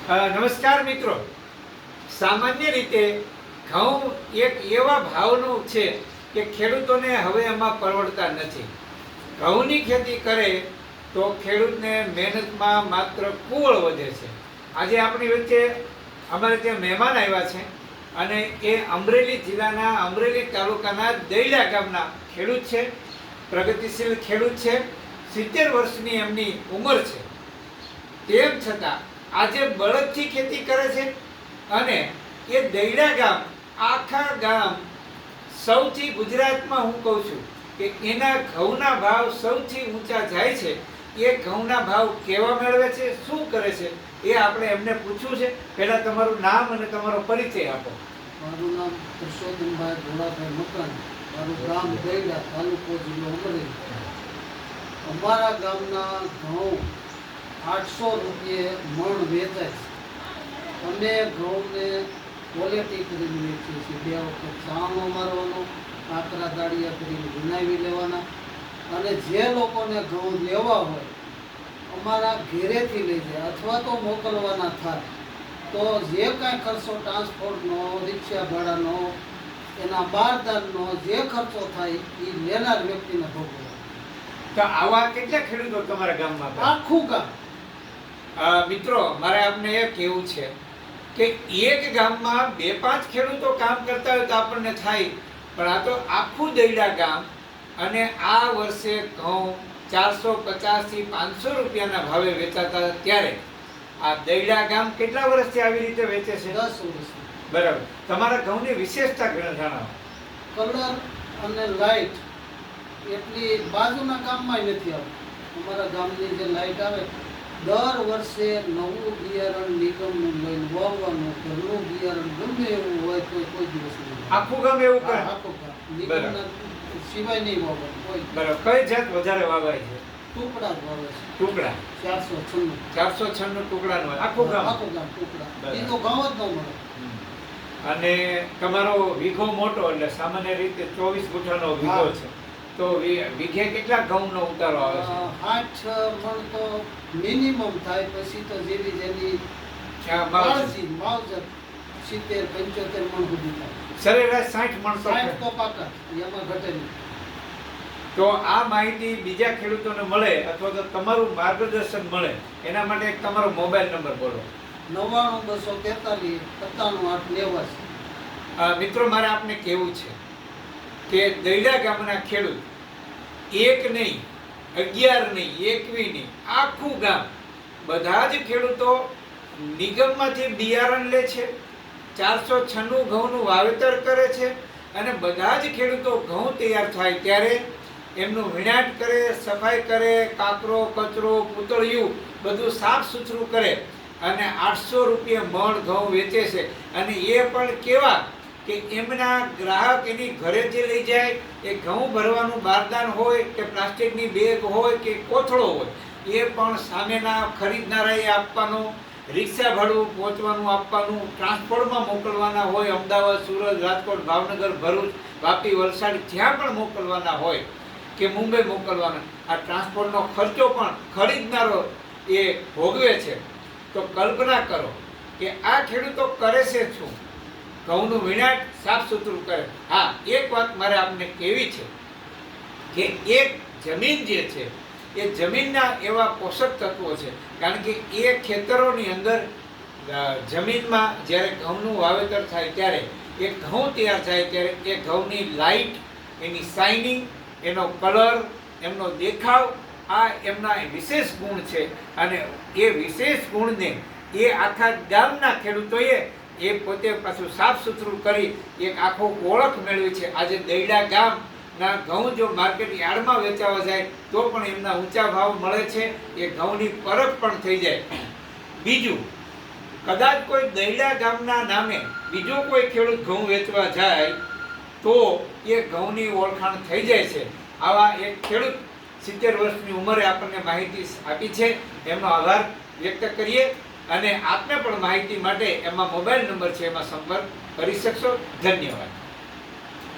નમસ્કાર મિત્રો, સામાન્ય રીતે ઘઉં એક એવા ભાવનું છે કે ખેડૂતોને હવે એમાં પરવડતા નથી. ઘઉંની ખેતી કરે તો ખેડૂતને મહેનતમાં માત્ર કુવળ વધે છે. આજે આપણી વચ્ચે અમારે ત્યાં મહેમાન આવ્યા છે અને એ અમરેલી જિલ્લાના અમરેલી તાલુકાના દૈડા ગામના ખેડૂત છે, પ્રગતિશીલ ખેડૂત છે. 70 વર્ષની એમની ઉંમર છે. તેમ છતાં આજે બળદથી ખેતી કરે છે અને એ દૈડા ગામ, આખા ગામ સૌથી ગુજરાતમાં હું કહું છું કે એના ઘઉંના ભાવ સૌથી ઊંચા જાય છે. એ ઘઉંના ભાવ કેવા મેળવે છે, શું કરે છે, એ આપણે એમને પૂછવું છે. પહેલા તમારું નામ અને તમારો પરિચય આપો. મારું નામ પુરુષોત્તમભાઈ ભોળાભાઈ મકરાણી, મારું ગામ દૈડા, તાલુકો જિલ્લો અમરેલી. અમારા ગામના ઘઉં 800 રૂપિયે મણ વેચાય છે. અમે ઘઉંને ક્વોલિટી કરીને વેચીએ છીએ. 2 વખત ચાણો મારવાનો, કાકરા દાળિયા કરીને ભીનાવી લેવાના. અને જે લોકોને ઘઉં લેવા હોય અમારા ઘેરેથી લઈ જાય અથવા તો મોકલવાના થાય તો જે કાંઈ ખર્ચો ટ્રાન્સપોર્ટનો, રિક્ષા ભાડાનો, એના બારદાનનો જે ખર્ચો થાય એ લેનાર વ્યક્તિને ભોગવવાનો. તો આવા કેટલા ખેડૂતો તમારા ગામમાં? આખું ગામ. મિત્રો, મારે આપને એ કહેવું છે કે એક ગામમાં 2-5 ખેડૂતો કામ કરતા હોય તો આપણને થાય, પણ આ તો આખું દૈડા ગામ. અને આ વર્ષે ઘઉં 450 થી 500 રૂપિયાના ભાવે વેચાતા, ત્યારે આ દૈડા ગામ કેટલા વર્ષથી આવી રીતે વેચે છે? 10 વર્ષ. બરાબર. તમારા ઘઉંની વિશેષતા જણાવો. કલર અને લાઇટ એટલી બાજુના ગામમાં નથી આવતી. અમારા ગામની જે લાઇટ આવે, દર વર્ષે નવું બિયારણ નિગમનું લઈને વાવવાનું. ઘરનું બિયારણ ગમે એવું હોય તો કોઈ દિવસ નહીં. આખું ગામ એવું કરે? આખું ગામ નિગમના સિવાય નહીં વાવવાનું કોઈ. બરાબર. કઈ જાત વધારે વાવાય છે? ટુકડા જ વાવે છે. ટુકડા 496 ટુકડાનું હોય આખું ગામ? આખું ગામ ટુકડા. એ તો ગામ જ ન મળે. અને તમારો વીઘો મોટો, એટલે સામાન્ય રીતે 24 ગુઠાનો વીઘો છે, તો વીઘે કેટલા ઘઉંનો ઉતારો આવે છે? 8 મણ તો મિનિમમ થાય. પછી તો જેવી જેની માવજત માવજત 70-75 મણ સુધી થાય. સરેરાશ 60 મણ 60 તો પાકા, એમાં ઘટે નહીં. તો આ માહિતી બીજા ખેડૂતોને મળે અથવા તો તમારું માર્ગદર્શન મળે એના માટે એક તમારો મોબાઈલ નંબર બોલો. 99 243 97 મિત્રો, મારે આપને કહેવું છે કે દૈડા ગામના ખેડૂત એક નહીં, 11 નહીં, 21 નહીં, આખું ગામ, બધા જ ખેડૂતો નિગમમાંથી બિયારણ લે છે, 496 ઘઉંનું વાવેતર કરે છે અને બધા જ ખેડૂતો ઘઉં તૈયાર થાય ત્યારે એમનું વીણાટ કરે, સફાઈ કરે, કાકરો, કચરો, પૂતળિયું બધું સાફ સુથરું કરે અને 800 રૂપિયા મણ ઘઉં વેચે છે. અને એ પણ કેવા કે એમના ગ્રાહક એની ઘરે જે લઈ જાય, એ ઘઉં ભરવાનું બારદાન હોય કે પ્લાસ્ટિકની બેગ હોય કે કોથળો હોય, એ પણ સામેના ખરીદનારાએ આપવાનું, રિક્ષા ભાડું પહોંચવાનું આપવાનું, ટ્રાન્સપોર્ટમાં મોકલવાના હોય, અમદાવાદ, સુરત, રાજકોટ, ભાવનગર, ભરૂચ, વાપી, વલસાડ, જ્યાં પણ મોકલવાના હોય કે મુંબઈ મોકલવાના, આ ટ્રાન્સપોર્ટનો ખર્ચો પણ ખરીદનારો એ ભોગવે છે. તો કલ્પના કરો કે આ ખેડૂતો કરે છે શું? ઘઉંનું વીણાટ સાફ સુથરું કરે. હા, એક વાત મારે આપને કહેવી છે કે એક જમીન જે છે એ જમીનના એવા પોષક તત્વો છે, કારણ કે એ ખેતરોની અંદર જમીનમાં જ્યારે ઘઉંનું વાવેતર થાય ત્યારે એ ઘઉં તૈયાર થાય ત્યારે એ ઘઉંની લાઇટ, એની શાઇનિંગ, એનો કલર, એમનો દેખાવ, આ એમના વિશેષ ગુણ છે. અને એ વિશેષ ગુણને એ આખા ગામના ખેડૂતોએ એ પોતે પાછું સાફ સુથરું કરી એક આખો ઓળખ મેળવી છે. આજે દૈડા ગામના ઘઉં જો માર્કેટ યાર્ડમાં વેચાવા જાય તો પણ એમના ઊંચા ભાવ મળે છે. એ ઘઉંની પરખ પણ થઈ જાય. બીજું, કદાચ કોઈ દૈડા ગામના નામે બીજો કોઈ ખેડૂત ઘઉં વેચવા જાય તો એ ઘઉંની ઓળખાણ થઈ જાય છે. આવા એક ખેડૂત 70 વર્ષની ઉંમરે આપણને માહિતી આપી છે, એમનો આભાર વ્યક્ત કરીએ. અને આપને પણ માહિતી માટે એમાં મોબાઈલ નંબર છે, એમાં સંપર્ક કરી શકશો. ધન્યવાદ.